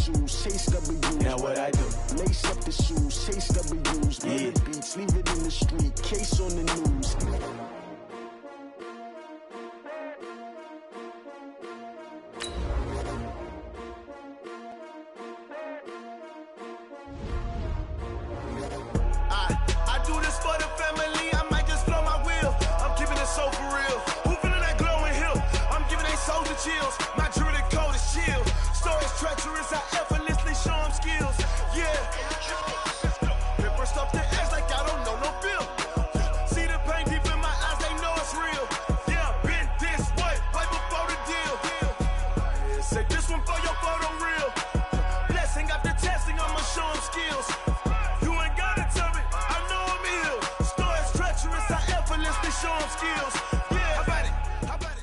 shoes, chase W's. Now what I do? Lace up the shoes, chase W's. Yeah. The beats, leave it in the street, case on the news. I do this for the family, I might just blow my wheel. I'm keeping it so for real. Who feeling that glowing hill? I'm giving they soldier chills. My jewelry code is chill. Stories treacherous, I effortlessly show them skills. Yeah. Paper stuff the edge like I don't know no bill. See the pain deep in my eyes, they know it's real. Yeah, been this way, right before the deal. Say this one for your photo reel. Blessing after testing, I'ma show them skills. You ain't gotta tell me, I know I'm ill. Stories treacherous, I effortlessly show them skills. Yeah, how about it?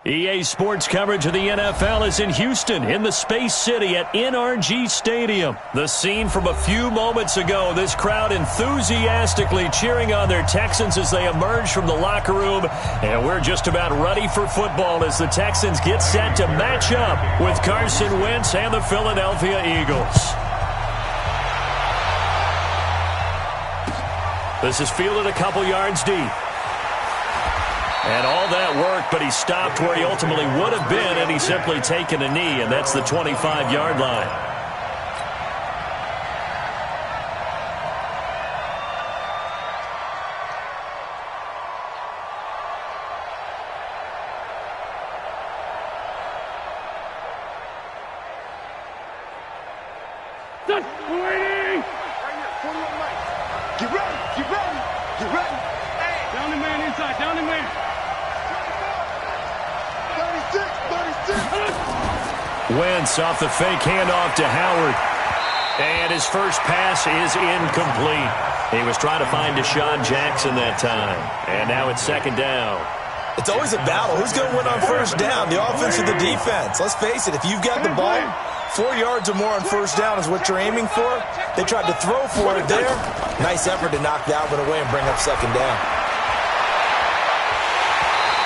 EA Sports coverage of the NFL is in Houston, in the Space City at NRG Stadium. The scene from a few moments ago, this crowd enthusiastically cheering on their Texans as they emerge from the locker room. And we're just about ready for football as the Texans get set to match up with Carson Wentz and the Philadelphia Eagles. This is fielded a couple yards deep. And all that work, but he stopped where he ultimately would have been, and he's simply taken a knee, and that's the 25-yard line. Get ready, get ready, get ready. Hey. Down the man inside, down the man. 36. Wentz off the fake handoff to Howard. And his first pass is incomplete. He was trying to find Deshaun Jackson that time. And now it's second down. It's always a battle. Who's going to win on first down, the offense or the defense? Let's face it, if you've got the ball, 4 yards or more on first down is what you're aiming for. They tried to throw for it there. Nice effort to knock that one away and bring up second down.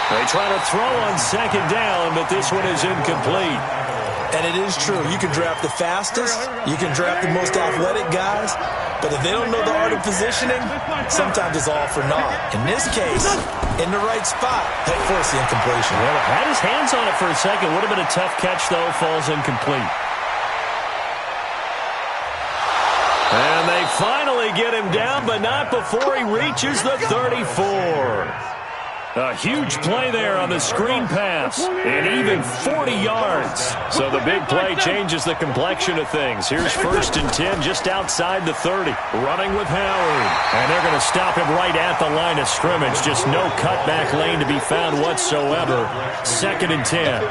They try to throw on second down, but this one is incomplete. And it is true. You can draft the fastest. You can draft the most athletic guys. But if they don't know the art of positioning, sometimes it's all for naught. In this case, in the right spot, they force the incompletion. Well, had his hands on it for a second. Would have been a tough catch, though. Falls incomplete. And they finally get him down, but not before he reaches the 34. A huge play there on the screen pass, and even 40 yards. So the big play changes the complexion of things. Here's 1st and 10 just outside the 30, running with Howard. And they're going to stop him right at the line of scrimmage. Just no cutback lane to be found whatsoever. 2nd and 10.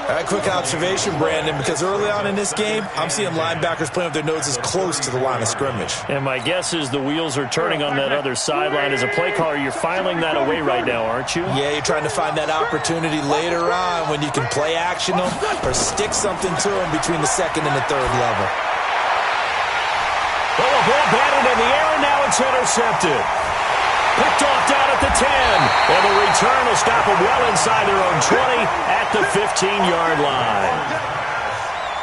All right, quick observation, Brandon, because early on in this game, I'm seeing linebackers playing with their noses close to the line of scrimmage. And my guess is the wheels are turning on that other sideline. As a play caller, you're filing that away right now, aren't you? Yeah, you're trying to find that opportunity later on when you can play action them or stick something to them between the 2nd and the 3rd level. Oh, a ball batted in the air, and now it's intercepted. Picked off down at the 10. And the return will stop them well inside their own 20 at the 15-yard line.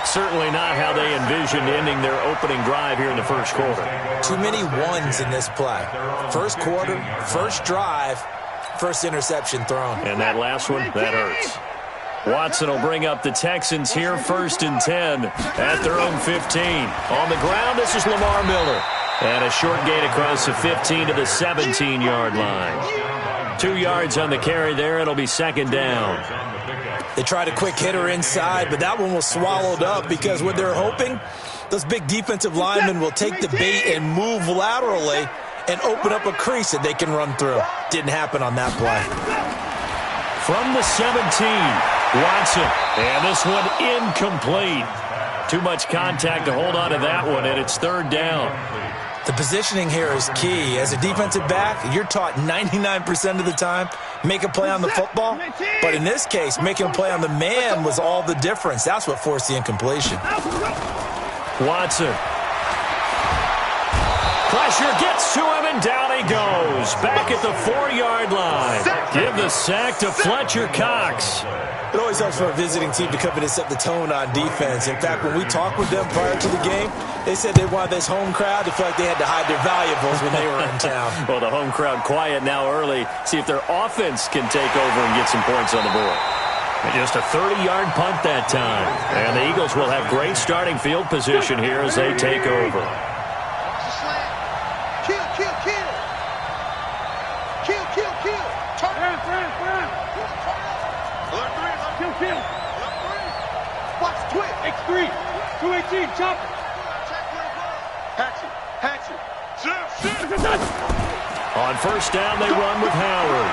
Certainly not how they envisioned ending their opening drive here in the first quarter. Too many ones in this play. First quarter, first drive, first interception thrown. And that last one, that hurts. Watson will bring up the Texans here, 1st and 10 at their own 15. On the ground, this is Lamar Miller. And a short gain across the 15 to the 17-yard line. 2 yards on the carry there. It'll be second down. They tried a quick hitter inside, but that one was swallowed up because what they're hoping, those big defensive linemen will take the bait and move laterally and open up a crease that they can run through. Didn't happen on that play. From the 17, Watson. And this one incomplete. Too much contact to hold on to that one, and it's 3rd down. The positioning here is key. As a defensive back, you're taught 99% of the time, make a play on the football. But in this case, making a play on the man was all the difference. That's what forced the incompletion. Watson. Pressure gets to him, and down he goes. Back at the 4-yard line. Give the sack to Fletcher Cox. It always helps for a visiting team to come in and set the tone on defense. In fact, when we talked with them prior to the game, they said they wanted this home crowd to feel like they had to hide their valuables when they were in town. Well, the home crowd quiet now early. See if their offense can take over and get some points on the board. And just a 30-yard punt that time. And the Eagles will have great starting field position here as they take over. Kill, kill, kill. Kill, kill, kill. Turn. Alert 3. Kill, kill. Alert 3. Watch twitch. X3. 218. Chop. Hatchet. Hatchet. On first down, they run with Howard.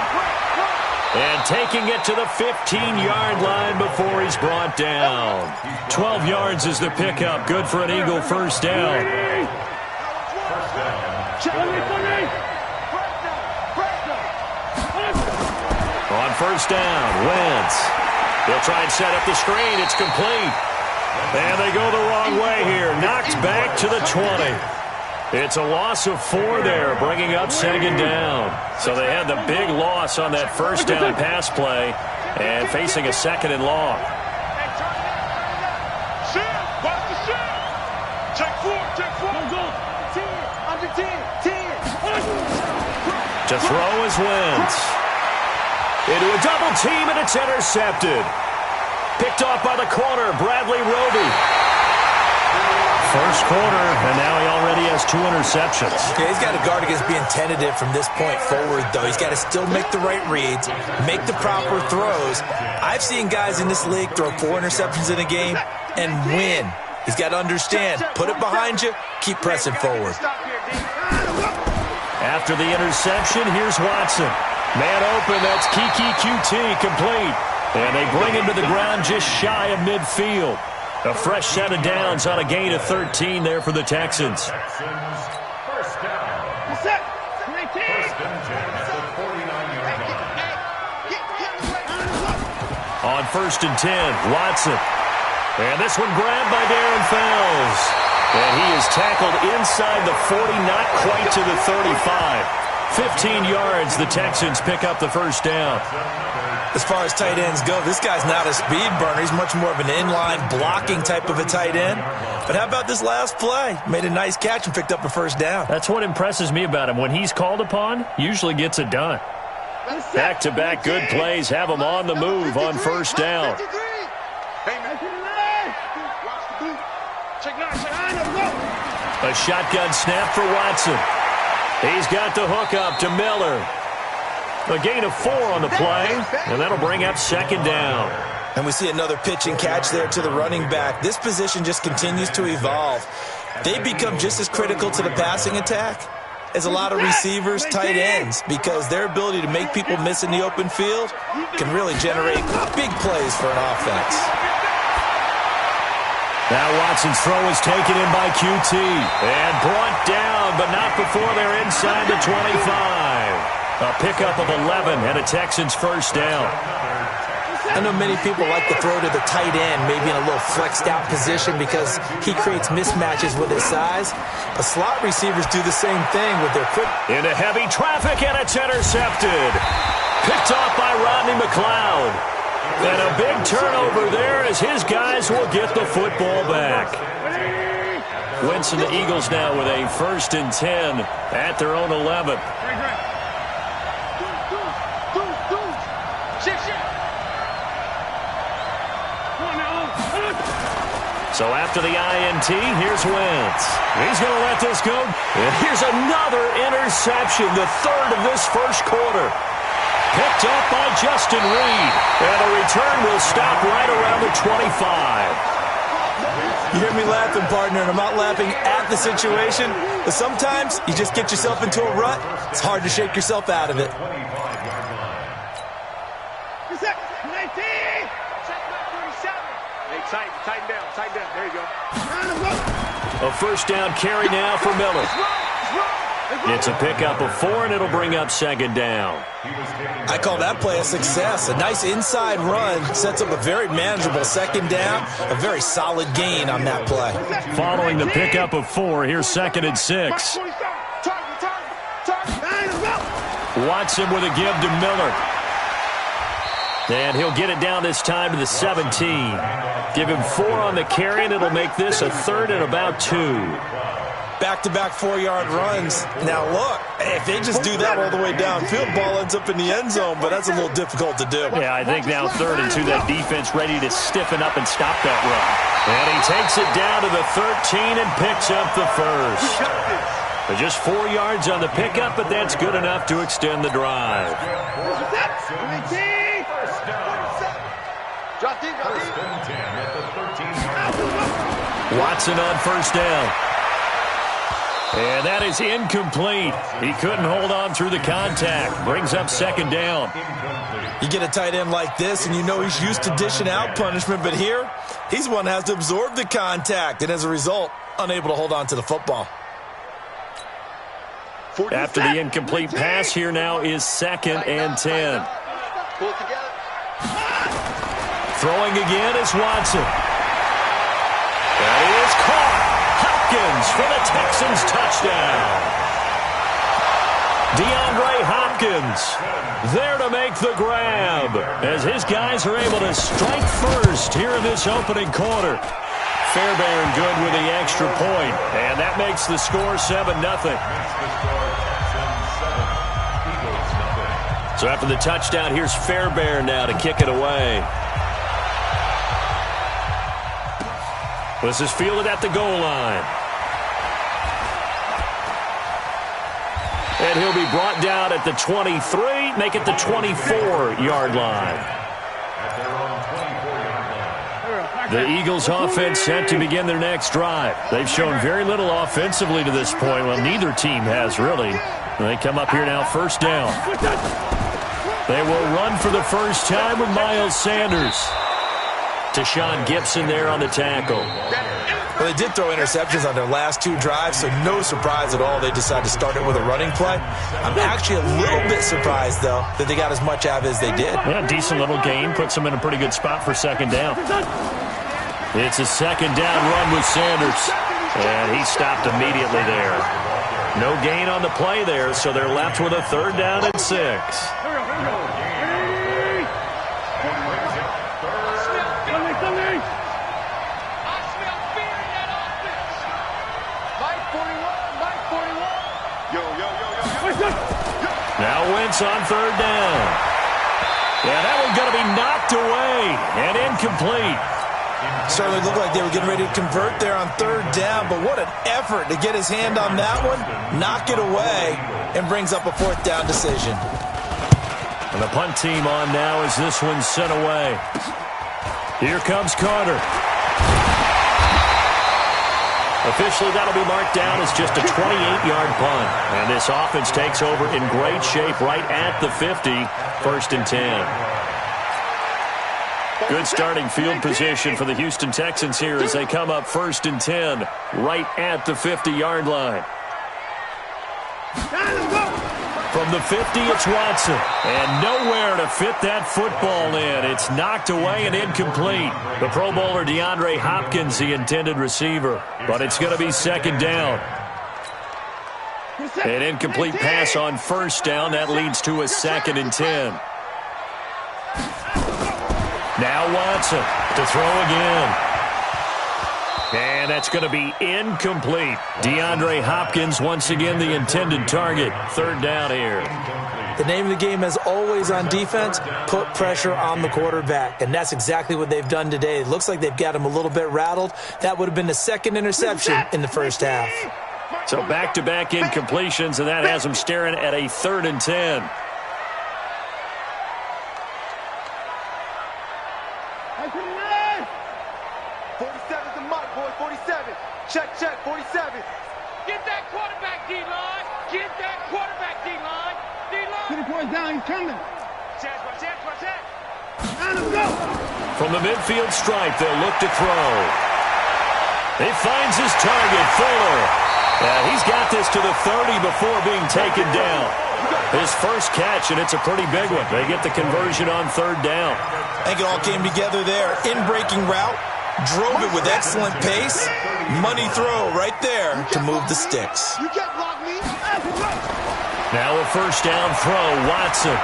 And taking it to the 15-yard line before he's brought down. 12 yards is the pickup. Good for an Eagle first down. On first down, Wentz. They'll try and set up the screen. It's complete. And they go the wrong way here. Knocked back to the 20. It's a loss of 4 there, bringing up second down. So they had the big loss on that first down pass play and facing a second and long. To throw is Wentz. Into a double team, and it's intercepted. Picked off by the corner, Bradley Roby. First quarter, and now he already has 2 interceptions. Yeah, he's got to guard against being tentative from this point forward, though. He's got to still make the right reads, make the proper throws. I've seen guys in this league throw 4 interceptions in a game and win. He's got to understand, put it behind you, keep pressing forward. After the interception, here's Watson. Man open, that's Kiki QT, complete. And they bring him to the ground just shy of midfield. A fresh set of downs on a gain of 13 there for the Texans. First down. On first and 10, Watson. And this one grabbed by Darren Fells. And he is tackled inside the 40, not quite to the 35. 15 yards, the Texans pick up the first down. As far as tight ends go, this guy's not a speed burner. He's much more of an inline blocking type of a tight end. But how about this last play? Made a nice catch and picked up a first down. That's what impresses me about him. When he's called upon, usually gets it done. Back-to-back good plays have him on the move on first down. A shotgun snap for Watson. He's got the hook up to Miller. A gain of 4 on the play, and that'll bring up second down. And we see another pitch and catch there to the running back. This position just continues to evolve. They become just as critical to the passing attack as a lot of receivers, tight ends, because their ability to make people miss in the open field can really generate big plays for an offense. Now Watson's throw is taken in by QT and brought down, but not before they're inside the 25. A pickup of 11 and a Texans first down. I know many people like to throw to the tight end, maybe in a little flexed out position because he creates mismatches with his size. But slot receivers do the same thing with their quick. Into heavy traffic, and it's intercepted. Picked off by Rodney McLeod. And a big turnover there as his guys will get the football back. Wentz and the Eagles now with a first and 10 at their own 11. So after the INT, here's Wentz. He's going to let this go. And here's another interception, the third of this first quarter. Picked up by Justin Reed. And a return will stop right around the 25. You hear me laughing, partner, and I'm not laughing at the situation. But sometimes you just get yourself into a rut. It's hard to shake yourself out of it. Tighten down. There you go. A first down carry now for Miller. It's a pickup of 4, and it'll bring up second down. I call that play a success. A nice inside run sets up a very manageable second down. A very solid gain on that play. Following the pickup of 4, here's second and 6. Watson with a give to Miller. And he'll get it down this time to the 17. Give him 4 on the carry, and it'll make this a 3rd and about 2. Back-to-back 4-yard runs. Now, look, if they just do that all the way downfield, ball ends up in the end zone, but that's a little difficult to do. Yeah, I think now 3rd and 2, that defense ready to stiffen up and stop that run. And he takes it down to the 13 and picks up the first. But just 4 yards on the pickup, but that's good enough to extend the drive. Watson on first down. And that is incomplete. He couldn't hold on through the contact. Brings up 2nd down. You get a tight end like this, and you know he's used to dishing out punishment, but here, he's the one that has to absorb the contact, and as a result, unable to hold on to the football. After the incomplete pass, here now is 2nd and 10. Throwing again is Watson. That is caught. Hopkins for the Texans touchdown. DeAndre Hopkins there to make the grab as his guys are able to strike first here in this opening quarter. Fairbairn good with the extra point, and that makes the score 7-0. So after the touchdown, here's Fairbairn now to kick it away. This is fielded at the goal line. And he'll be brought down at the 23, make it the 24-yard line. The Eagles offense set to begin their next drive. They've shown very little offensively to this point. Well, neither team has really. They come up here now, first down. They will run for the first time with Miles Sanders. Tashawn Gibson there on the tackle. Well, they did throw interceptions on their last 2 drives, so no surprise at all they decided to start it with a running play. I'm actually a little bit surprised, though, that they got as much out of it as they did. Yeah, decent little gain. Puts them in a pretty good spot for 2nd down. It's a 2nd down run with Sanders. And he stopped immediately there. No gain on the play there, so they're left with a 3rd down and 6. Now Wentz on 3rd down. Yeah, that one's going to be knocked away and incomplete. Certainly looked like they were getting ready to convert there on 3rd down, but what an effort to get his hand on that one, knock it away, and brings up a 4th down decision. And the punt team on now as this one's sent away. Here comes Carter. Officially, that'll be marked down as just a 28-yard punt. And this offense takes over in great shape right at the 50, 1st and 10. Good starting field position for the Houston Texans here as they come up 1st and 10 right at the 50-yard line. From the 50, it's Watson. And nowhere to fit that football in. It's knocked away and incomplete. The Pro Bowler DeAndre Hopkins, the intended receiver. But it's going to be 2nd down. An incomplete pass on 1st down. That leads to a 2nd and 10. Now Watson to throw again. And that's going to be incomplete. DeAndre Hopkins, once again, the intended target. 3rd down here. The name of the game, as always on defense, put pressure on the quarterback. And that's exactly what they've done today. It looks like they've got him a little bit rattled. That would have been the 2nd interception in the 1st half. So back-to-back incompletions, and that has them staring at a 3rd and 10. Check, 47. Get that quarterback, D-line. Get that quarterback, D-line. D-line. 2 points down, he's coming. Check. Let him go. From the midfield stripe, they'll look to throw. He finds his target, Fuller. He's got this to the 30 before being taken down. His first catch, and it's a pretty big one. They get the conversion on 3rd down. I think it all came together there. In-breaking route. Drove it with excellent pace. Money throw right there to move the sticks. You can't block me. Now a first down throw, Watson.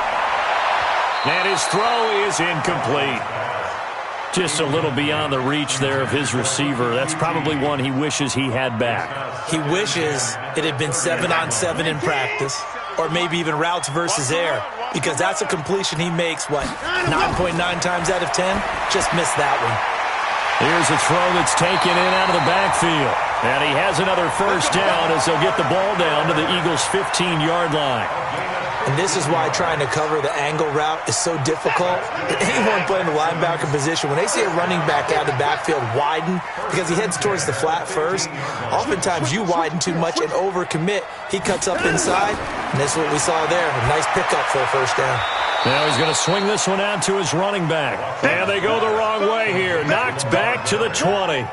And his throw is incomplete. Just a little beyond the reach there of his receiver. That's probably one he wishes he had back. He wishes it had been 7-on-7 in practice, or maybe even routes versus air, because that's a completion he makes, 9.9 times out of 10? Just missed that one. Here's a throw that's taken in out of the backfield. And he has another first down as they'll get the ball down to the Eagles' 15-yard line. And this is why trying to cover the angle route is so difficult. Anyone playing the linebacker position, when they see a running back out of the backfield widen because he heads towards the flat first, oftentimes you widen too much and overcommit. He cuts up inside, and that's what we saw there. A nice pickup for a first down. Now he's going to swing this one out to his running back. And they go the wrong way here. Knocked back to the 20.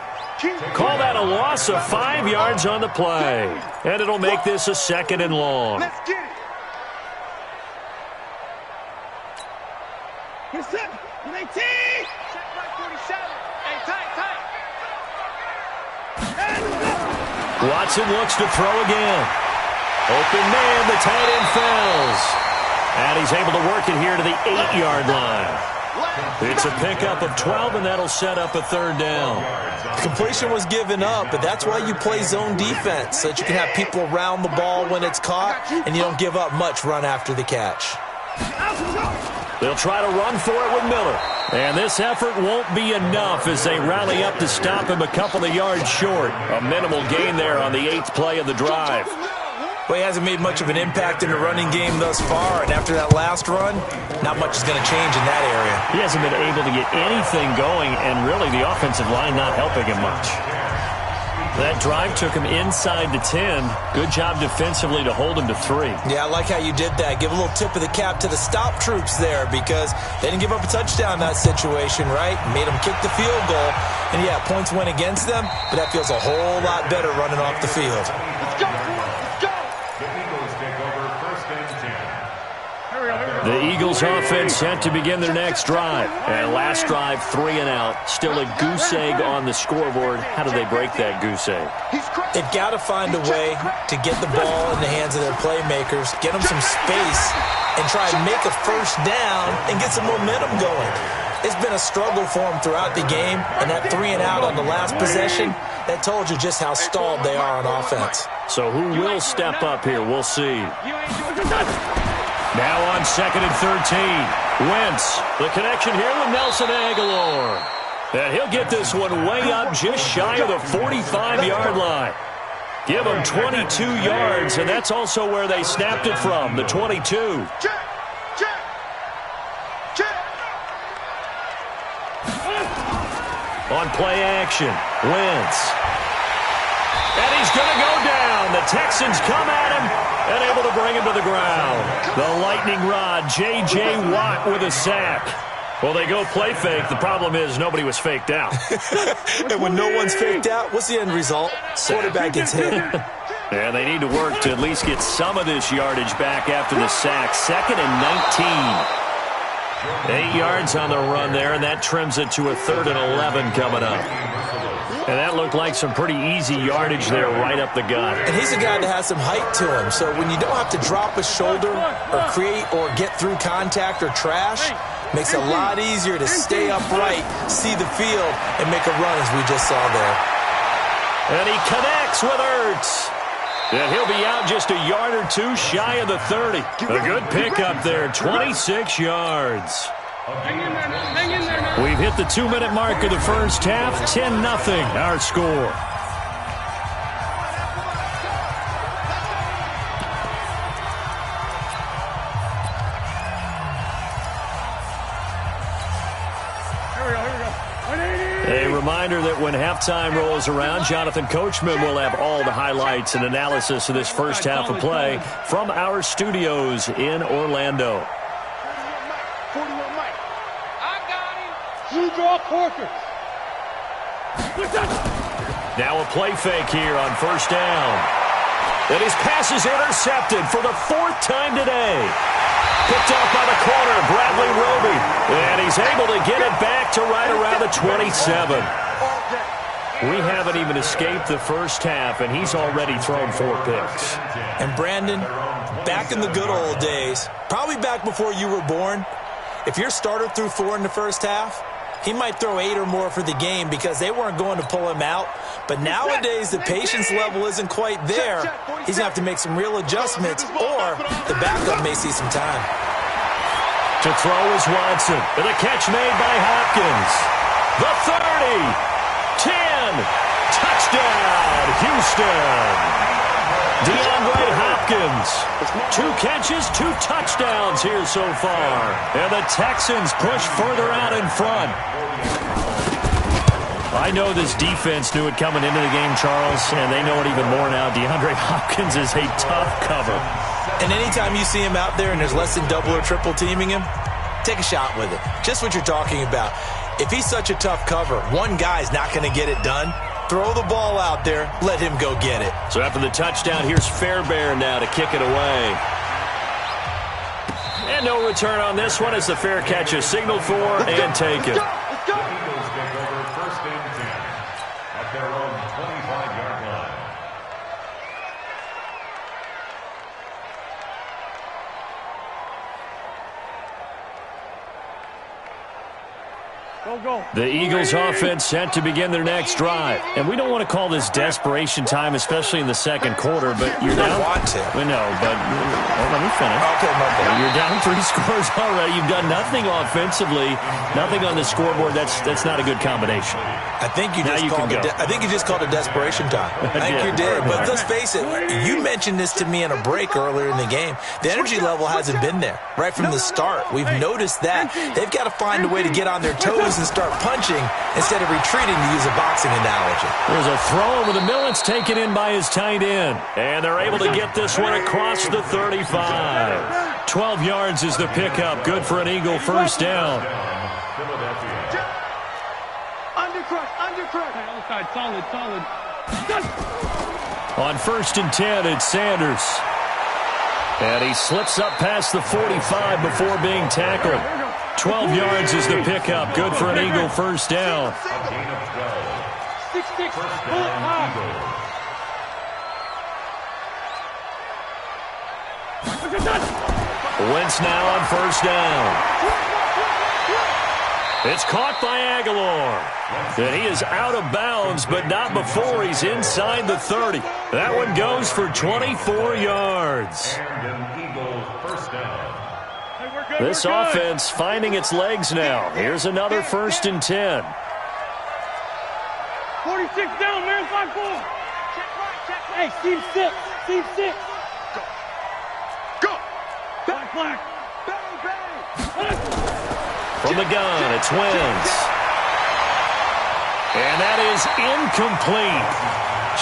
Call that a loss of 5 yards on the play. And it'll make this a 2nd and long. Let's get it. Get set. 18. Check right 47. Hey, tight. Watson looks to throw again. Open man, the tight end falls. And he's able to work it here to the 8-yard line. It's a pickup of 12, and that'll set up a 3rd down. The completion was given up, but that's why you play zone defense, so that you can have people around the ball when it's caught, and you don't give up much run after the catch. They'll try to run for it with Miller. And this effort won't be enough as they rally up to stop him a couple of yards short. A minimal gain there on the 8th play of the drive. Well, he hasn't made much of an impact in the running game thus far, and after that last run, not much is going to change in that area. He hasn't been able to get anything going, and really the offensive line not helping him much. That drive took him inside the 10. Good job defensively to hold him to 3. Yeah, I like how you did that. Give a little tip of the cap to the stop troops there, because they didn't give up a touchdown in that situation, right? Made them kick the field goal. And, yeah, points went against them, but that feels a whole lot better running off the field. Let's go. The Eagles offense set to begin their next drive. And last drive, 3 and out. Still a goose egg on the scoreboard. How do they break that goose egg? They've got to find a way to get the ball in the hands of their playmakers, get them some space, and try and make a first down and get some momentum going. It's been a struggle for them throughout the game, and that 3 and out on the last possession, that told you just how stalled they are on offense. So who will step up here? We'll see. Now on 2nd and 13. Wentz, the connection here with Nelson Aguilar. And he'll get this one way up just shy of the 45-yard line. Give him 22 yards, and that's also where they snapped it from, the 22. On play action, Wentz. And he's going to go down. The Texans come at him and able to bring him to the ground. The lightning rod, J.J. Watt with a sack. Well, they go play fake. The problem is nobody was faked out. And when no one's faked out, what's the end result? Quarterback gets hit. And they need to work to at least get some of this yardage back after the sack. 2nd and 19. 8 yards on the run there, and that trims it to a 3rd and 11 coming up. And that looked like some pretty easy yardage there right up the gut. And he's a guy that has some height to him. So when you don't have to drop a shoulder or create or get through contact or trash, makes it a lot easier to stay upright, see the field, and make a run as we just saw there. And he connects with Ertz. And he'll be out just a yard or two shy of the 30. A good pickup there, 26 yards. We've hit the 2-minute mark of the first half. 10-0 our score. A reminder that when halftime rolls around, Jonathan Coachman will have all the highlights and analysis of this first half of play from our studios in Orlando. You draw Corker. Now a play fake here on first down. And his pass is intercepted for the 4th time today. Picked off by the corner, Bradley Roby. And he's able to get it back to right around the 27. We haven't even escaped the first half, and he's already thrown 4 picks. And Brandon, back in the good old days, probably back before you were born, if your starter threw 4 in the first half, he might throw 8 or more for the game because they weren't going to pull him out. But nowadays, the patience level isn't quite there. He's going to have to make some real adjustments, or the backup may see some time. To throw is Watson. And the catch made by Hopkins. The 30. 10. Touchdown, Houston. DeAndre Hopkins. 2 catches, 2 touchdowns here so far. And the Texans push further out in front. I know this defense knew it coming into the game, Charles, and they know it even more now. DeAndre Hopkins is a tough cover. And anytime you see him out there and there's less than double or triple teaming him, take a shot with it. Just what you're talking about. If he's such a tough cover, one guy's not going to get it done. Throw the ball out there. Let him go get it. So after the touchdown, here's Fairbairn now to kick it away. And no return on this one as the fair catch is signaled for and taken. Let's go. Eagles take over 1st and 10 at their own 25-yard line. Go. The Eagles offense set to begin their next drive. And we don't want to call this desperation time, especially in the second quarter, but you're down. Want to. We know, but let me finish. Okay, my bad. You're down 3 scores already. You've done nothing offensively, nothing on the scoreboard. That's not a good combination. I think you just called it desperation time. I think you did. But let's face it, you mentioned this to me in a break earlier in the game. The energy level hasn't been there right from the start. We've noticed that. They've got to find a way to get on their toes and start punching instead of retreating, to use a boxing analogy. There's a throw over the middle. It's taken in by his tight end. And they're able to get this one across the 35. 12 yards is the pickup. Good for an Eagle first down. Undercrush. Other side, solid. On 1st and 10, it's Sanders. And he slips up past the 45 before being tackled. 12 yards is the pickup. Good for an Eagle first down. 6-6. Pull it high. Wentz now on 1st down. It's caught by Aguilar. And he is out of bounds, but not before he's inside the 30. That one goes for 24 yards. This offense finding its legs now. Here's another 1st and 10. 46 down, marathon 4. Hey, team 6. Go. Black. From the gun, it's Wentz. And that is incomplete.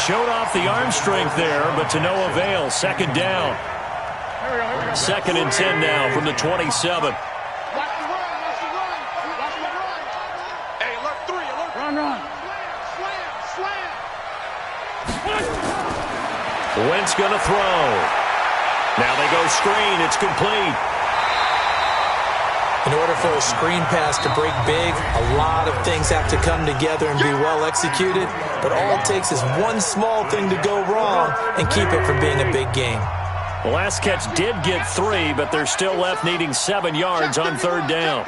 Showed off the arm strength there, but to no avail. 2nd down. 2nd and 10 now from the 27. Watch the run. Hey, alert 3, alert. Run. Slam. Wentz gonna throw. Now they go screen. It's complete. In order for a screen pass to break big, a lot of things have to come together and be well executed. But all it takes is one small thing to go wrong and keep it from being a big game. The last catch did get 3, but they're still left needing 7 yards on 3rd down.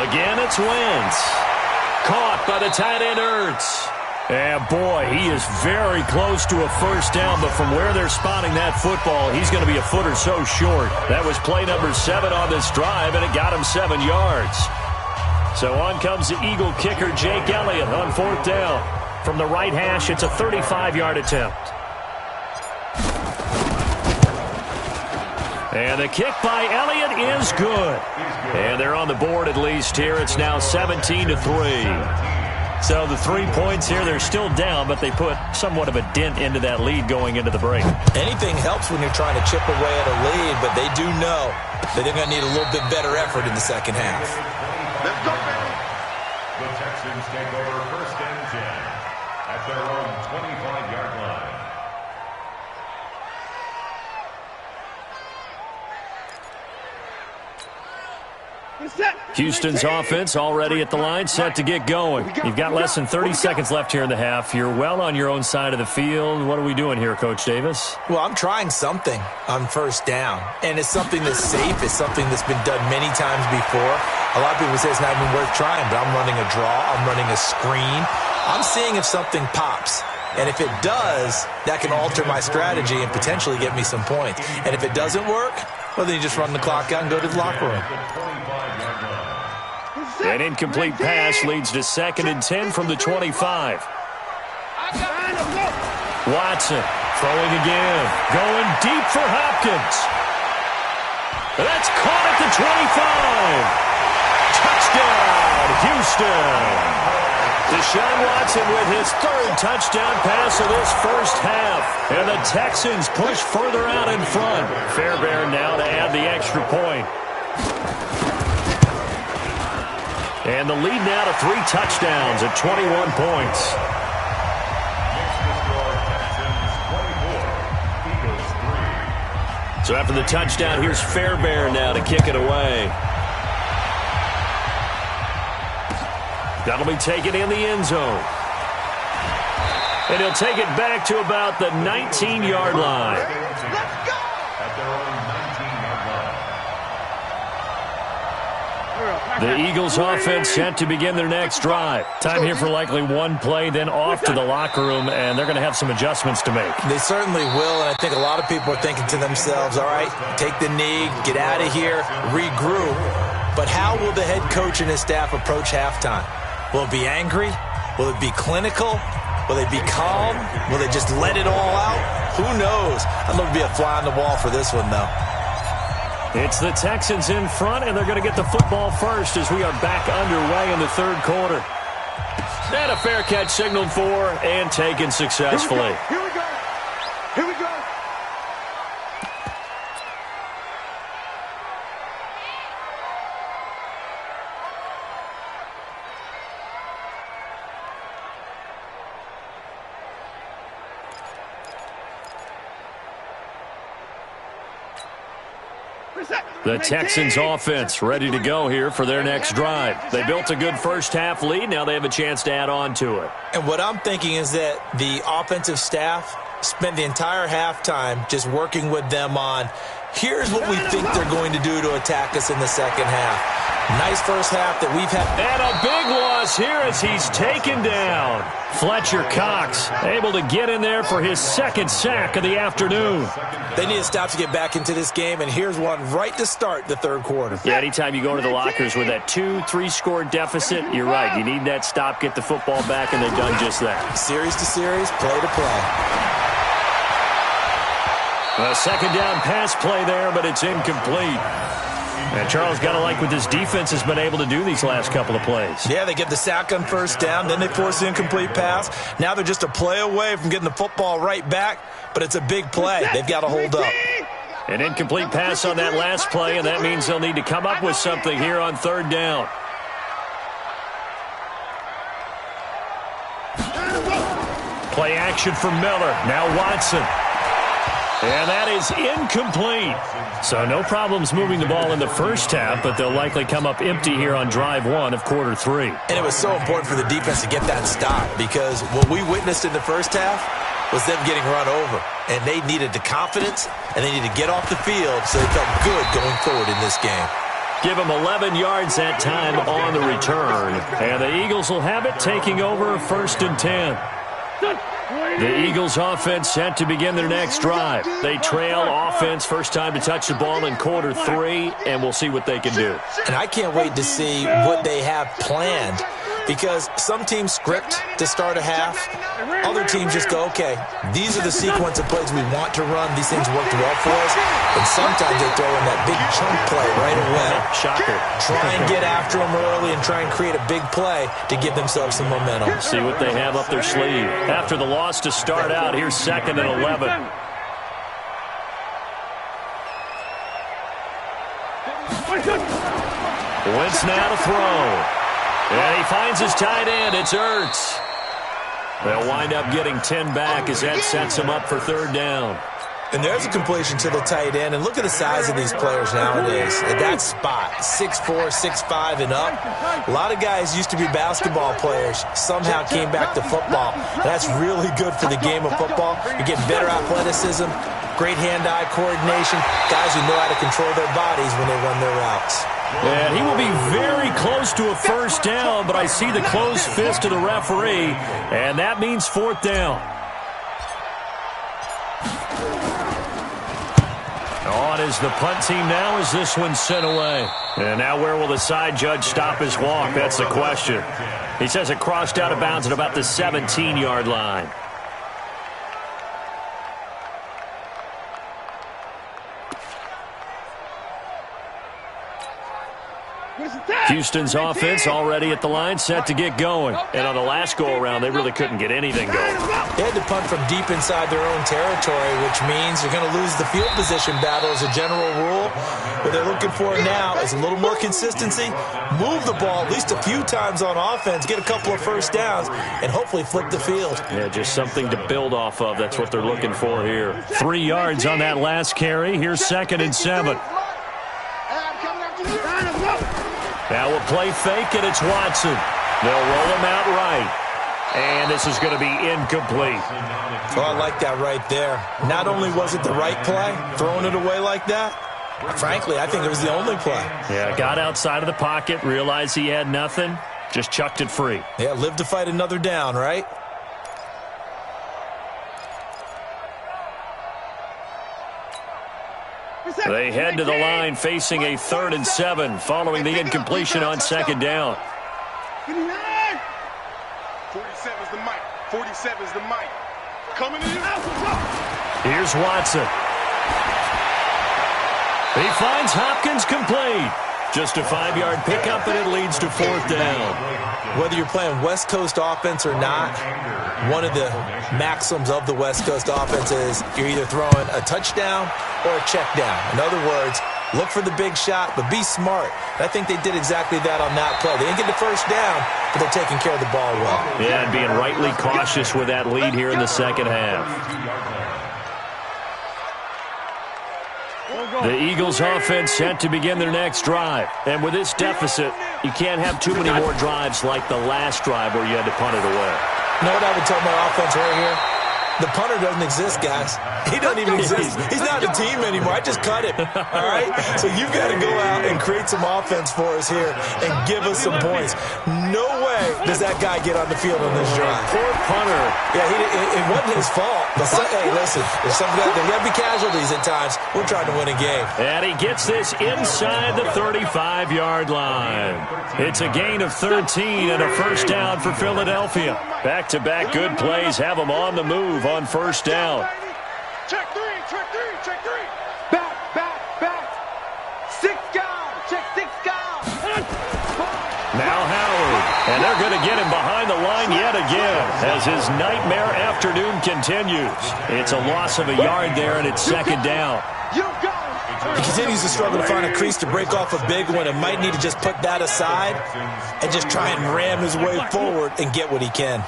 Again, it's Wentz. Caught by the tight end, Ertz. And boy, he is very close to a first down, but from where they're spotting that football, he's going to be a foot or so short. That was play number 7 on this drive, and it got him 7 yards. So on comes the Eagle kicker, Jake Elliott, on 4th down. From the right hash, it's a 35-yard attempt. And the kick by Elliott is good. And they're on the board at least here. It's now 17-3. So the 3 points here, they're still down, but they put somewhat of a dent into that lead going into the break. Anything helps when you're trying to chip away at a lead, but they do know that they're going to need a little bit better effort in the second half. Let's go, baby. The Texans take over 1st and 10 at their own 25-yard line. Houston's offense already at the line, set to get going. You've got less than 30 seconds left here in the half. You're well on your own side of the field. What are we doing here, Coach Davis? Well, I'm trying something on first down, and it's something that's safe. It's something that's been done many times before. A lot of people say it's not even worth trying, but I'm running a draw. I'm running a screen. I'm seeing if something pops. And if it does, that can alter my strategy and potentially get me some points. And if it doesn't work, well, then you just run the clock out and go to the locker room. An incomplete pass leads to 2nd and 10 from the 25. Watson throwing again. Going deep for Hopkins. That's caught at the 25. Touchdown, Houston. Deshaun Watson with his 3rd touchdown pass of this first half. And the Texans push further out in front. Fairbairn now to add the extra point. And the lead now to 3 touchdowns at 21 points. So after the touchdown, here's Fairbairn now to kick it away. That'll be taken in the end zone. And he'll take it back to about the 19-yard line. Let's go! At their own 19-yard line. The Eagles offense set to begin their next drive. Time here for likely one play, then off to the locker room, and they're going to have some adjustments to make. They certainly will, and I think a lot of people are thinking to themselves, all right, take the knee, get out of here, regroup. But how will the head coach and his staff approach halftime? Will it be angry? Will it be clinical? Will they be calm? Will they just let it all out? Who knows? I'd love to be a fly on the wall for this one, though. It's the Texans in front, and they're going to get the football first as we are back underway in the 3rd quarter. And a fair catch signaled for and taken successfully. Here we go. Here we go. The Texans offense ready to go here for their next drive. They built a good first half lead. Now they have a chance to add on to it. And what I'm thinking is that the offensive staff spent the entire halftime just working with them on, here's what we think they're going to do to attack us in the second half. Nice first half that we've had. And a big loss here as he's taken down. Fletcher Cox able to get in there for his 2nd sack of the afternoon. They need to stop to get back into this game, and here's one right to start the 3rd quarter. Yeah, anytime you go to the lockers with that 2-3 score deficit, you're right. You need that stop, get the football back, and they've done just that. Series to series, play to play. A 2nd down pass play there, but it's incomplete. And Charles, got to like what this defense has been able to do these last couple of plays. Yeah, they get the sack on first down, then they force the incomplete pass. Now they're just a play away from getting the football right back, but it's a big play. They've got to hold up. An incomplete pass on that last play, and that means they'll need to come up with something here on 3rd down. Play action for Miller. Now Watson. And that is incomplete. So no problems moving the ball in the first half, but they'll likely come up empty here on drive 1 of quarter 3. And it was so important for the defense to get that stop, because what we witnessed in the first half was them getting run over. And they needed the confidence, and they needed to get off the field so they felt good going forward in this game. Give them 11 yards that time on the return. And the Eagles will have it, taking over 1st and 10. The Eagles offense set to begin their next drive. They trail offense, first time to touch the ball in quarter 3, and we'll see what they can do. And I can't wait to see what they have planned, because some teams script to start a half. Other teams just go, okay, these are the sequence of plays we want to run. These things worked well for us. And sometimes they throw in that big chunk play right away. Shocker. Try and get after them early and try and create a big play to give themselves some momentum. See what they have up their sleeve. After the loss to start out, here's 2nd and 11. Wentz now to throw. And he finds his tight end. It's Ertz. They'll wind up getting 10 back as that sets him up for 3rd down. And there's a completion to the tight end. And look at the size of these players nowadays. At that spot, 6'4", 6'5", and up. A lot of guys used to be basketball players. Somehow came back to football. That's really good for the game of football. You're getting better athleticism, great hand-eye coordination. Guys who know how to control their bodies when they run their routes. And he will be very close to a first down, but I see the closed fist of the referee, and that means fourth down. On is the punt team now as this one's sent away. And now where will the side judge stop his walk? That's the question. He says it crossed out of bounds at about the 17-yard line. Houston's offense already at the line, set to get going. And on the last go-around, they really couldn't get anything going. They had to punt from deep inside their own territory, which means you're going to lose the field position battle as a general rule. What they're looking for now is a little more consistency, move the ball at least a few times on offense, get a couple of first downs, and hopefully flip the field. Yeah, just something to build off of. That's what they're looking for here. 3 yards on that last carry. Here's 2nd and 7. Now we'll play fake, and it's Watson. They'll roll him out right. And this is going to be incomplete. Oh, I like that right there. Not only was it the right play, throwing it away like that, frankly, I think it was the only play. Yeah, got outside of the pocket, realized he had nothing, just chucked it free. Yeah, live to fight another down, right? They head to the line facing a 3rd and 7 following the incompletion on 2nd down. 47's the mic. 47's the mic. Coming in. Here's Watson. He finds Hopkins complete. Just a 5-yard pickup, and it leads to 4th down. Whether you're playing West Coast offense or not, one of the maxims of the West Coast offense is you're either throwing a touchdown or a check down. In other words, look for the big shot, but be smart. And I think they did exactly that on that play. They didn't get the first down, but they're taking care of the ball well. Yeah, and being rightly cautious with that lead here in the second half. The Eagles offense set to begin their next drive. And with this deficit, you can't have too many more drives like the last drive where you had to punt it away. You know what I would tell my offense right here? The punter doesn't exist, guys. He doesn't even exist. He's not a team anymore. I just cut him. All right? So you've got to go out and create some offense for us here and give us some points. No way does that guy get on the field on this drive. Poor punter. Yeah, it wasn't his fault. But hey, listen, there's got to be casualties at times. We're trying to win a game. And he gets this inside the 35-yard line. It's a gain of 13 and a first down for Philadelphia. Back-to-back good plays have them on the move on first down. Check three, check three, check three. Back. 6 guys. Check 6 guys. Now Howard. And they're going to get him behind the line yet again as his nightmare afternoon continues. It's a loss of a yard there, and it's 2nd down. He continues to struggle to find a crease to break off a big one and might need to just put that aside and just try and ram his way forward and get what he can.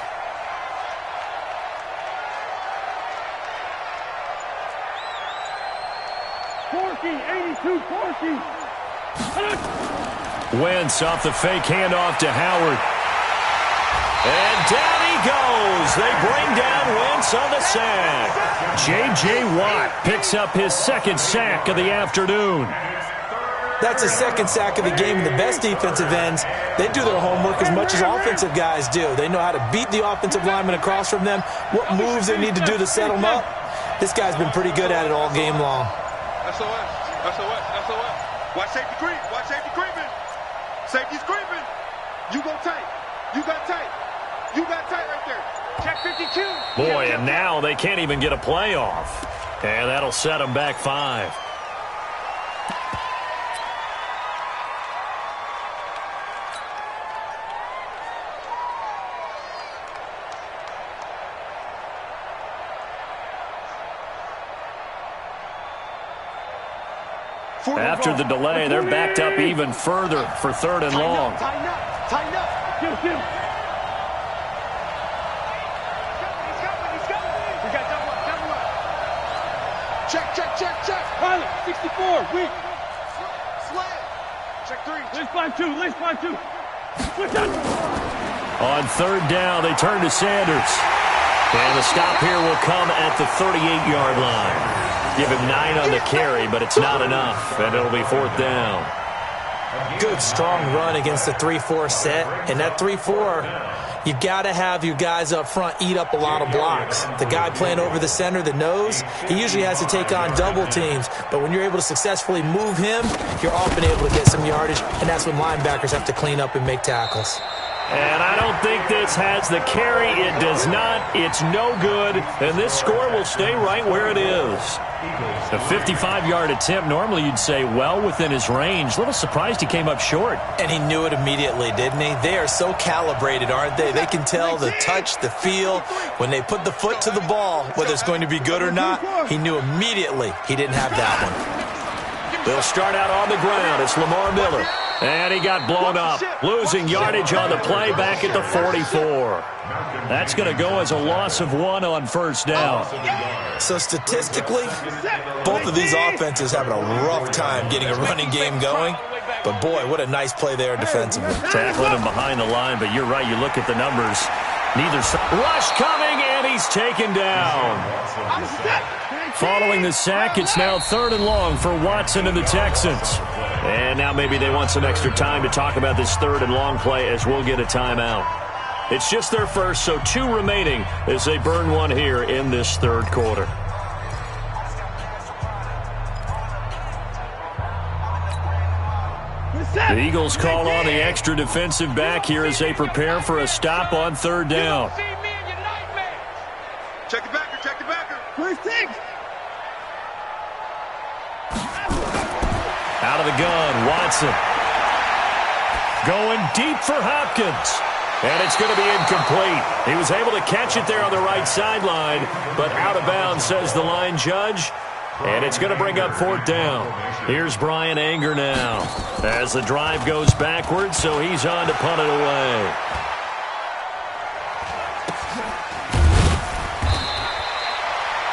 Wentz off the fake handoff to Howard. And down he goes. They bring down Wentz on the sack. J.J. Watt picks up his 2nd sack of the afternoon. That's his 2nd sack of the game. And the best defensive ends, they do their homework as much as offensive guys do. They know how to beat the offensive lineman across from them, what moves they need to do to set them up. This guy's been pretty good at it all game long. SOS. Watch safety creep. Watch safety creeping. Safety's creeping. You go tight. You got tight. You got tight right there. Check 52. Boy, and now they can't even get a play off. And that'll set them back 5. After the delay, they're backed up even further for 3rd and long. Tighten up. He's coming. We got double up. Check Silent. 64. Weak. Slam. Check 3. List 5-2. List 5-2. Switch up. On third down, they turn to Sanders. And the stop here will come at the 38-yard line. Give him 9 on the carry, but it's not enough, and it'll be fourth down. Good, strong run against the 3-4 set. And that 3-4, you've got to have your guys up front eat up a lot of blocks. The guy playing over the center, the nose, he usually has to take on double teams. But when you're able to successfully move him, you're often able to get some yardage, and that's when linebackers have to clean up and make tackles. And I don't think this has the carry. It does not. It's no good. And this score will stay right where it is. A 55-yard attempt, normally you'd say well within his range. A little surprised he came up short. And he knew it immediately, didn't he? They are so calibrated, aren't they? They can tell the touch, the feel. When they put the foot to the ball, whether it's going to be good or not, he knew immediately he didn't have that one. They'll start out on the ground. It's Lamar Miller. And he got blown up, losing yardage on the play back at the 44. That's going to go as a loss of 1 on first down. So statistically, both of these offenses having a rough time getting a running game going. But, boy, what a nice play there defensively. Tackling him behind the line, but you're right. You look at the numbers. Neither side. Rush coming, and he's taken down. Following the sack, it's now 3rd and long for Watson and the Texans. And now maybe they want some extra time to talk about this 3rd and long play as we'll get a timeout. It's just their first, so 2 remaining as they burn one here in this 3rd quarter. The Eagles call on the extra defensive back here as they prepare for a stop on 3rd down. Check the backer, check the backer. First 6. Out of the gun, Watson. Going deep for Hopkins. And it's going to be incomplete. He was able to catch it there on the right sideline, but out of bounds, says the line judge. And it's going to bring up 4th down. Here's Brian Anger now as the drive goes backwards, so he's on to punt it away.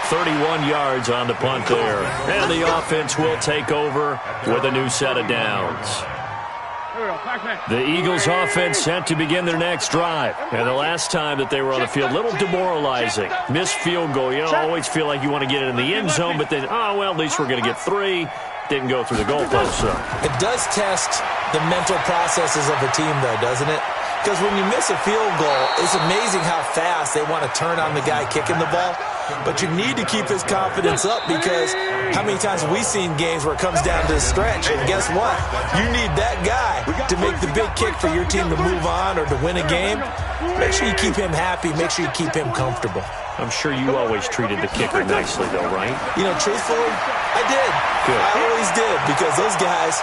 .31 yards on the punt there. And the offense will take over with a new set of downs. The Eagles offense set to begin their next drive. And the last time that they were on the field, a little demoralizing. Missed field goal. You know, always feel like you want to get it in the end zone, but then, oh, well, at least we're going to get 3. Didn't go through the goalpost, so. It does test the mental processes of a team, though, doesn't it? Because when you miss a field goal, it's amazing how fast they want to turn on the guy kicking the ball. But you need to keep his confidence up because how many times have we seen games where it comes down to the stretch? And guess what? You need that guy to make the big kick for your team to move on or to win a game. Make sure you keep him happy. Make sure you keep him comfortable. I'm sure you always treated the kicker nicely, though, right? You know, truthfully, I did. Good. I always did because those guys,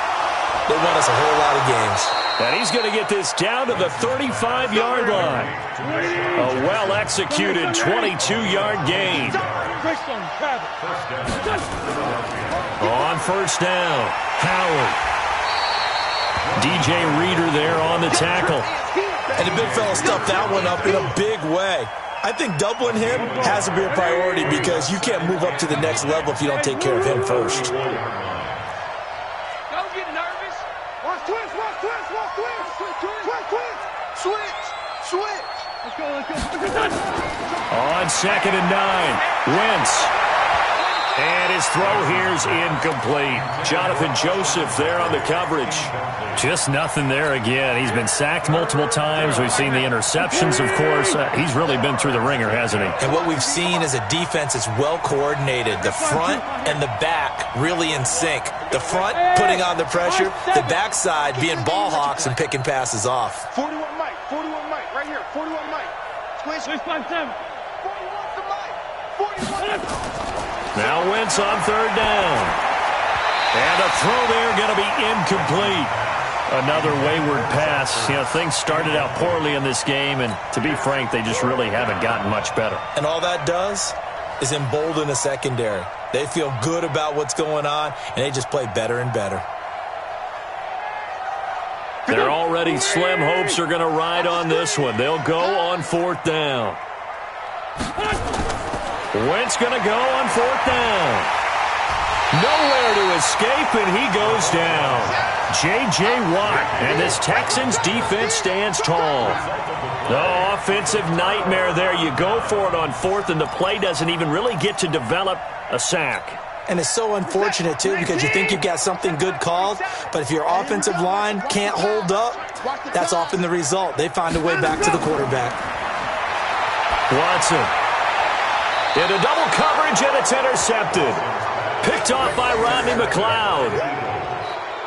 they won us a whole lot of games. And he's going to get this down to the 35-yard line. A well-executed 22-yard gain. On first down, Howard. DJ Reader there on the tackle. And the big fella stuffed that one up in a big way. I think doubling him has to be a priority because you can't move up to the next level if you don't take care of him first. On 2nd and 9, Wentz. And his throw here's incomplete. Jonathan Joseph there on the coverage. Just nothing there again. He's been sacked multiple times. We've seen the interceptions, of course. He's really been through the ringer, hasn't he? And what we've seen is a defense that's well coordinated. The front and the back really in sync. The front putting on the pressure. The backside being ball hawks and picking passes off. 41 Mike, right here, 41 Mike. Twitch. 657. 41 to Mike. 41. Now Wentz on 3rd down. And a throw there going to be incomplete. Another wayward pass. You know, things started out poorly in this game, and to be frank, they just really haven't gotten much better. And all that does is embolden the secondary. They feel good about what's going on, and they just play better and better. Their already slim hopes are going to ride on this one. They'll go on 4th down. Wentz going to go on 4th down. Nowhere to escape, and he goes down. J.J. Watt, and this Texans defense stands tall. No offensive nightmare there. You go for it on fourth, and the play doesn't even really get to develop a sack. And it's so unfortunate, too, because you think you've got something good called, but if your offensive line can't hold up, that's often the result. They find a way back to the quarterback. Watson into double coverage, and it's intercepted. Picked off by Rodney McLeod.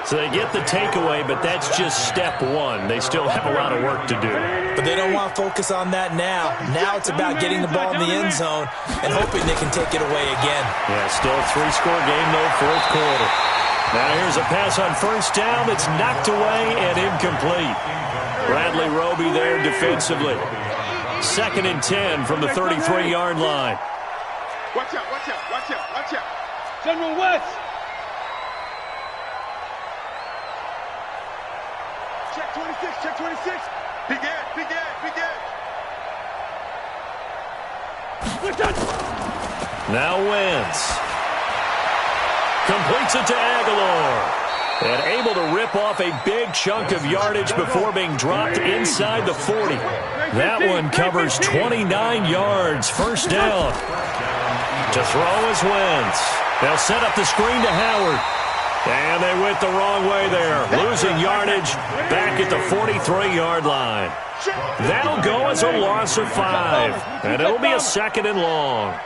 So they get the takeaway, but that's just step one. They still have a lot of work to do. But they don't want to focus on that now. Now it's about getting the ball in the end zone and hoping they can take it away again. Yeah, still a three-score game, though, fourth quarter. Now here's a pass on first down that's knocked away and incomplete. Bradley Roby there defensively. 2nd and 10 from the 33-yard line. Watch out, watch out, watch out, watch out. General West. Check 26, check 26. Big Ed, big Ed, big Ed. Now Wentz. Completes it to Aguilar. And able to rip off a big chunk of yardage before being dropped inside the 40. That one covers 29 yards. First down. To throw is Wentz. They'll set up the screen to Howard. And they went the wrong way there. Losing yardage back at the 43-yard line. That'll go as a loss of 5. And it'll be a 2nd and long.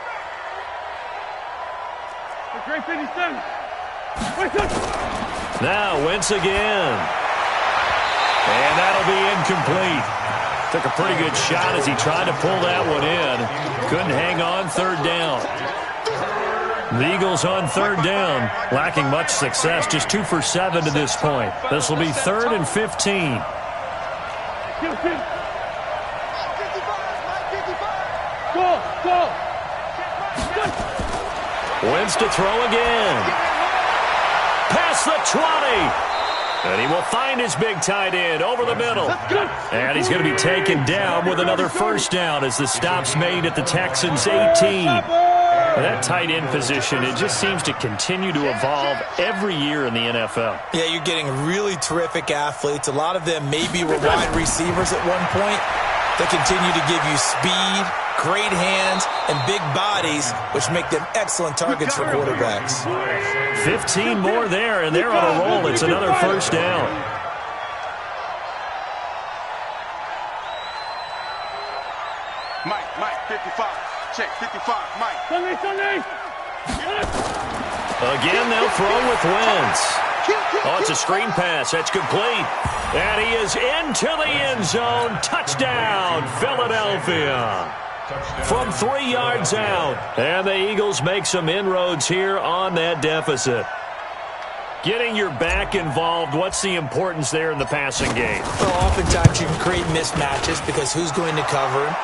Now Wentz again. And that'll be incomplete. Took a pretty good shot as he tried to pull that one in. Couldn't hang on, 3rd down. The Eagles on 3rd down, lacking much success, just 2 for 7 to this point. This will be 3rd and 15. Wentz to throw again. Past the 20. And he will find his big tight end over the middle. And he's going to be taken down with another first down as the stop's made at the Texans' 18. That tight end position, it just seems to continue to evolve every year in the NFL. Yeah, you're getting really terrific athletes. A lot of them maybe were wide receivers at one point. They continue to give you speed, great hands, and big bodies, which make them excellent targets for quarterbacks. 15 more there, and they're on a roll. It's another first down. Mike, 55. Check, 55, Mike. Again, they'll throw with Wentz. Oh, it's a screen pass. That's complete. And he is into the end zone. Touchdown, Philadelphia. From 3 yards out. And the Eagles make some inroads here on that deficit. Getting your back involved, what's the importance there in the passing game? Well, oftentimes you can create mismatches because who's going to cover him,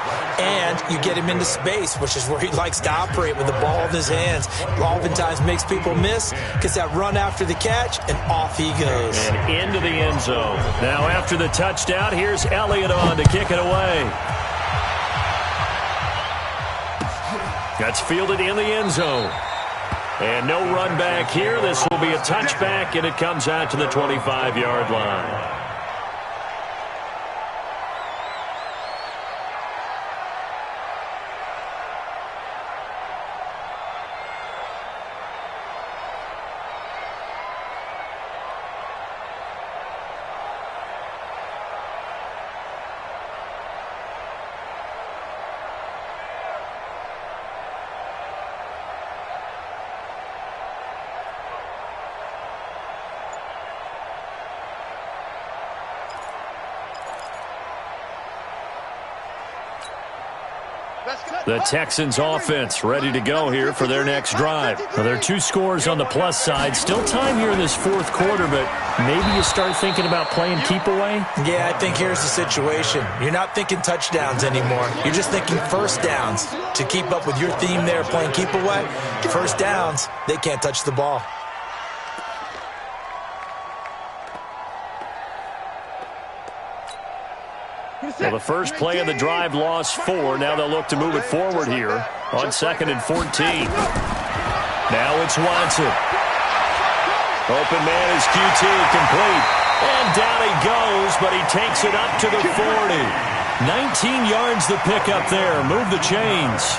and you get him into space, which is where he likes to operate with the ball in his hands. Oftentimes makes people miss, gets that run after the catch, and off he goes. And into the end zone. Now after the touchdown, here's Elliott on to kick it away. That's fielded in the end zone. And no run back here. This will be a touchback, and it comes out to the 25-yard line. The Texans offense ready to go here for their next drive. Well, there are 2 scores on the plus side. Still time here in this 4th quarter, but maybe you start thinking about playing keep away? Yeah, I think here's the situation. You're not thinking touchdowns anymore. You're just thinking first downs. To keep up with your theme there, playing keep away, first downs, they can't touch the ball. Well, the first play of the drive lost 4. Now they'll look to move it forward here on 2nd and 14. Now it's Watson. Open man is QT, complete. And down he goes, but he takes it up to the 40. 19 yards the pickup there. Move the chains.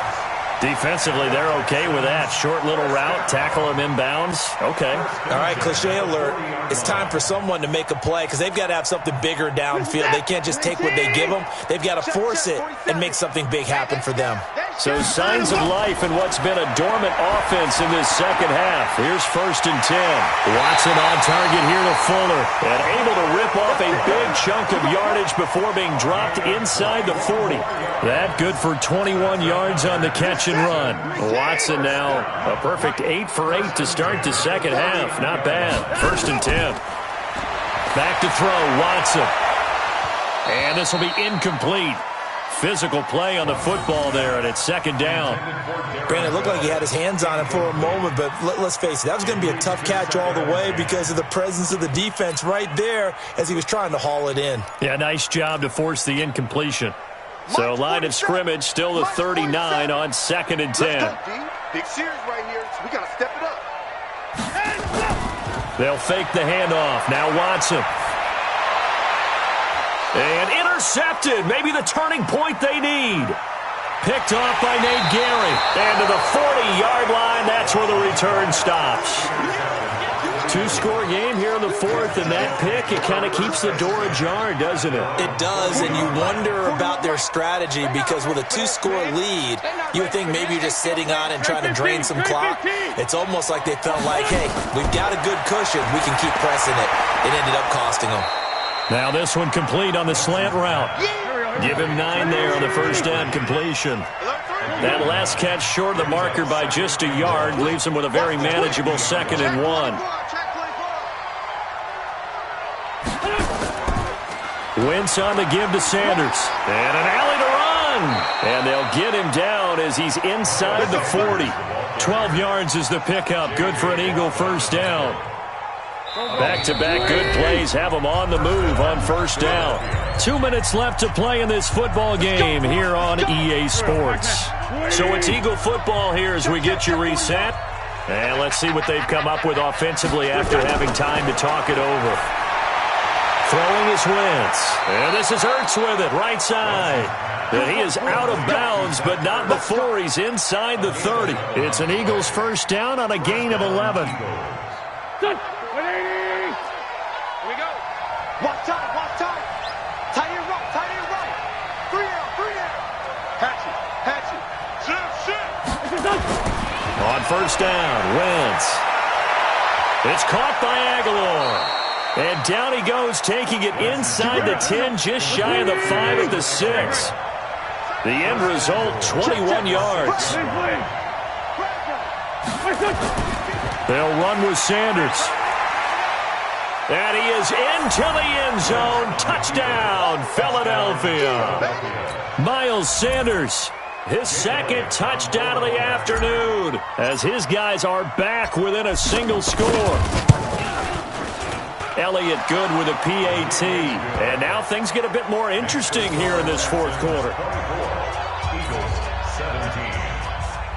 Defensively, they're okay with that. Short little route, tackle him inbounds. Okay. All right, cliche alert. It's time for someone to make a play because they've got to have something bigger downfield. They can't just take what they give them. They've got to force it and make something big happen for them. So signs of life in what's been a dormant offense in this second half. Here's 1st and 10. Watson on target here to Fuller. And able to rip off a big chunk of yardage before being dropped inside the 40. That good for 21 yards on the catch and run. Watson now a perfect 8 for 8 to start the second half. Not bad. 1st and 10. Back to throw, Watson. And this will be incomplete. Physical play on the football there, and it's 2nd down. Brandon, it looked like he had his hands on it for a moment, but let's face it, that was going to be a tough catch all the way because of the presence of the defense right there as he was trying to haul it in. Yeah, nice job to force the incompletion. So line of scrimmage still the 39 on 2nd and 10. Big series right here, so we got to step it up. They'll fake the handoff. Now Watson. And intercepted. Maybe the turning point they need. Picked off by Nate Gary. And to the 40-yard line, that's where the return stops. 2-score game here in the 4th, and that pick, it kind of keeps the door ajar, doesn't it? It does, and you wonder about their strategy because with a 2-score lead, you would think maybe you're just sitting on and trying to drain some clock. It's almost like they felt like, hey, we've got a good cushion. We can keep pressing it. It ended up costing them. Now this one complete on the slant route. Give him 9 there on the 1st down completion. That last catch short of the marker by just a yard leaves him with a very manageable 2nd and 1. Wentz on the give to Sanders. And an alley to run. And they'll get him down as he's inside the 40. 12 yards is the pickup. Good for an Eagle 1st down. Back-to-back good plays have them on the move on 1st down. 2 minutes left to play in this football game here on EA Sports. So it's Eagle football here as we get you reset. And let's see what they've come up with offensively after having time to talk it over. Throwing is Wentz. And this is Ertz with it, right side. And he is out of bounds, but not before he's inside the 30. It's an Eagles 1st down on a gain of 11. Here we go. Watch time, watch time. Tight end right, tight end right. 3 down, 3 down. Hatch it. Shit. On 1st down, Wentz. It's caught by Aguilar. And down he goes, taking it inside the 10, just shy of the 5 at the 6. The end result, 21 yards. They'll run with Sanders. And he is into the end zone. Touchdown, Philadelphia. Miles Sanders, his 2nd touchdown of the afternoon, as his guys are back within a single score. Elliott good with a PAT. And now things get a bit more interesting here in this 4th quarter.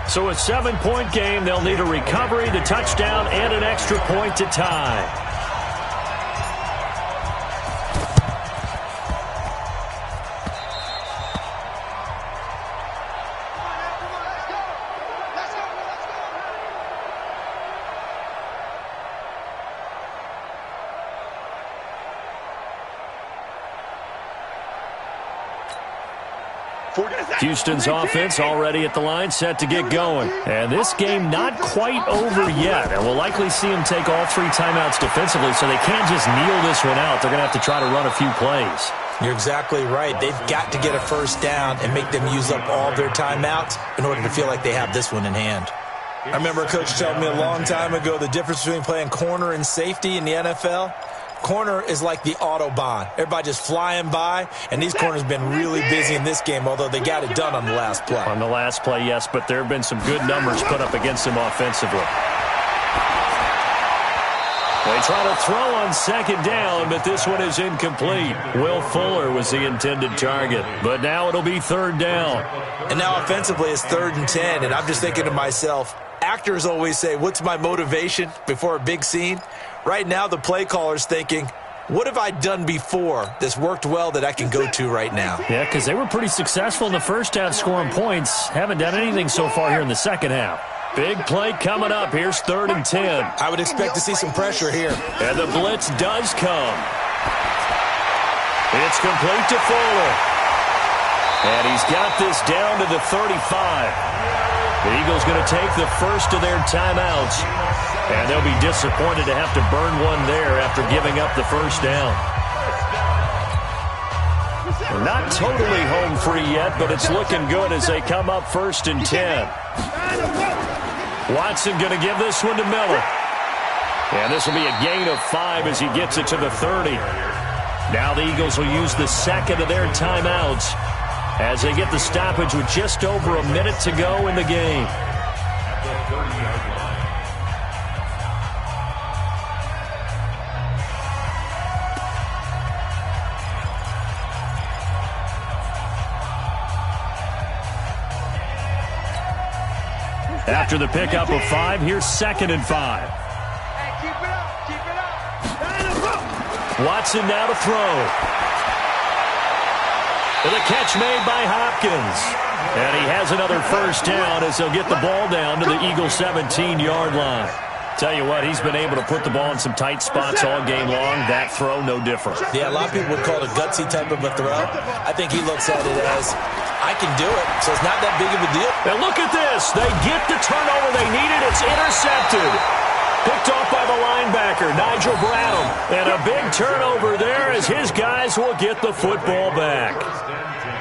So a 7-point game. They'll need a recovery, the touchdown, and an extra point to tie. Houston's offense already at the line, set to get going. And this game not quite over yet. And we'll likely see them take all 3 timeouts defensively, so they can't just kneel this one out. They're going to have to try to run a few plays. You're exactly right. They've got to get a 1st down and make them use up all their timeouts in order to feel like they have this one in hand. I remember a coach telling me a long time ago the difference between playing corner and safety in the NFL. Corner is like the Autobahn. Everybody just flying by, and these corners have been really busy in this game, although they got it done on the last play. On the last play, yes, but there have been some good numbers put up against them offensively. They try to throw on 2nd down, but this one is incomplete. Will Fuller was the intended target, but now it'll be 3rd down. And now offensively it's 3rd and 10, and I'm just thinking to myself, actors always say, what's my motivation before a big scene? Right now, the play caller's thinking, what have I done before that's worked well that I can go to right now? Yeah, because they were pretty successful in the first half scoring points. Haven't done anything so far here in the second half. Big play coming up. Here's 3rd and 10. I would expect to see some pressure here. And the blitz does come. It's complete to Fuller. And he's got this down to the 35. The Eagles going to take the first of their timeouts. And they'll be disappointed to have to burn one there after giving up the first down. They're not totally home free yet, but it's looking good as they come up 1st and 10. Watson going to give this one to Miller. And this will be a gain of 5 as he gets it to the 30. Now the Eagles will use the second of their timeouts as they get the stoppage with just over a minute to go in the game. After the pickup of 5, here's 2nd and 5. Hey, keep it up. Watson now to throw. And the catch made by Hopkins. And he has another first down as he'll get the ball down to the Eagles' 17-yard line. Tell you what, he's been able to put the ball in some tight spots all game long. That throw, no different. Yeah, a lot of people would call it a gutsy type of a throw. I think he looks at it as, I can do it, so it's not that big of a deal. Now look at this. They get the turnover they needed. It's intercepted. Picked off by the linebacker, Nigel Bradham. And a big turnover there as his guys will get the football back.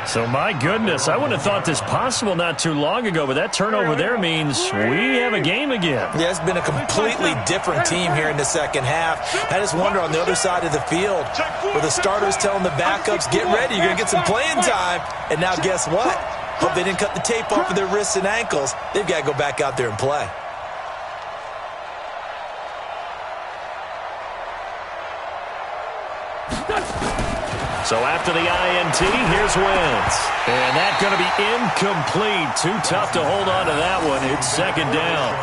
So, my goodness, I wouldn't have thought this possible not too long ago, but that turnover there means we have a game again. Yeah, it's been a completely different team here in the second half. I just wonder on the other side of the field where the starters telling the backups, get ready, you're going to get some playing time. And now guess what? Hope they didn't cut the tape off of their wrists and ankles. They've got to go back out there and play. So after the INT, here's Wentz. And that's going to be incomplete. Too tough to hold on to that one. It's 2nd down.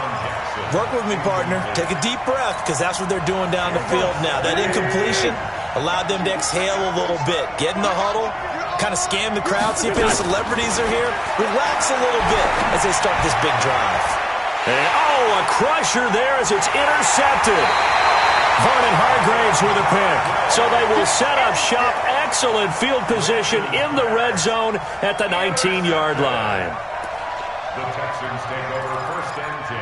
Work with me, partner. Take a deep breath because that's what they're doing down the field now. That incompletion allowed them to exhale a little bit. Get in the huddle, kind of scan the crowd, see if any celebrities are here. Relax a little bit as they start this big drive. And, a crusher there as it's intercepted. Vernon Hargraves with a pick. So they will set up shop. Excellent field position in the red zone at the 19-yard line. The Texans take over 1st and 10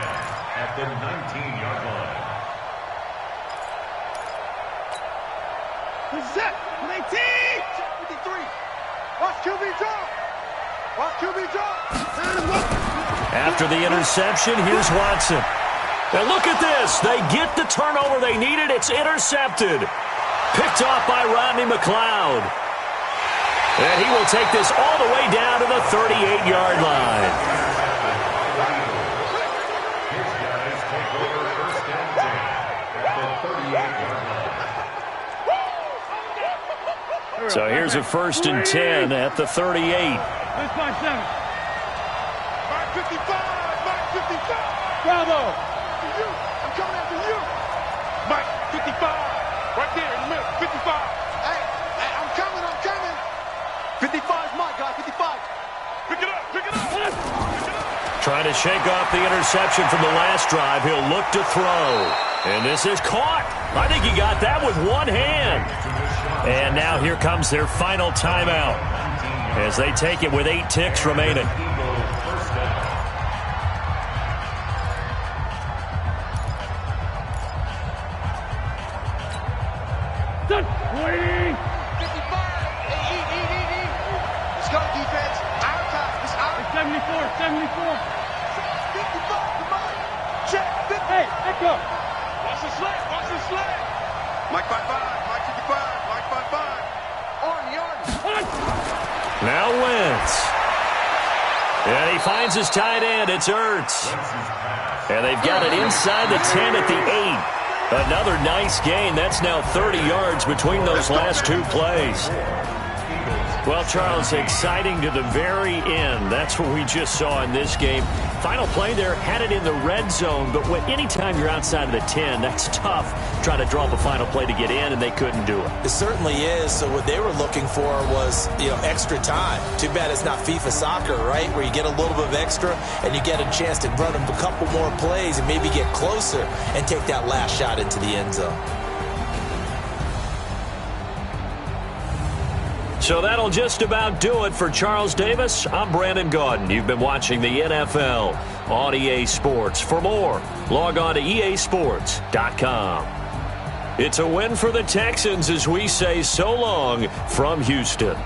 at the 19-yard line. Set. 19. 53. Watch QB draw. Watch QB draw. After the interception, here's Watson. Now look at this. They get the turnover they needed. It's intercepted. Picked off by Rodney McLeod. And he will take this all the way down to the 38-yard line. His guys take over 1st and 10 at the 38-yard line. So here's a 1st and 10 at the 38. Let's find 7. Mark 55. Mark 55. Bravo. I'm coming after you. Mike, 55. Right there in the middle. 55. Hey, I'm coming. 55 is my guy. 55. Pick it up. Trying to shake off the interception from the last drive. He'll look to throw. And this is caught. I think he got that with one hand. And now here comes their final timeout as they take it with 8 ticks remaining. Done. 55. Hey, let's go, defense. Our time. It's our 74. 55. Come on. Check. 50. Hey, echo. Watch the sled. Mike 55. Mike 55. Mike 55. Arnie. Now Wentz. And he finds his tight end. It's Ertz. And they've got it inside the 10 at the 8. Another nice gain. That's now 30 yards between those last 2 plays. Well, Charles, exciting to the very end. That's what we just saw in this game. Final play there, had it in the red zone, but anytime you're outside of the 10, that's tough trying to draw up a final play to get in, and they couldn't do it. It certainly is. So what they were looking for was, extra time. Too bad it's not FIFA soccer, right, where you get a little bit of extra and you get a chance to run a couple more plays and maybe get closer and take that last shot into the end zone. So that'll just about do it for Charles Davis. I'm Brandon Gaudin. You've been watching the NFL on EA Sports. For more, log on to easports.com. It's a win for the Texans as we say so long from Houston.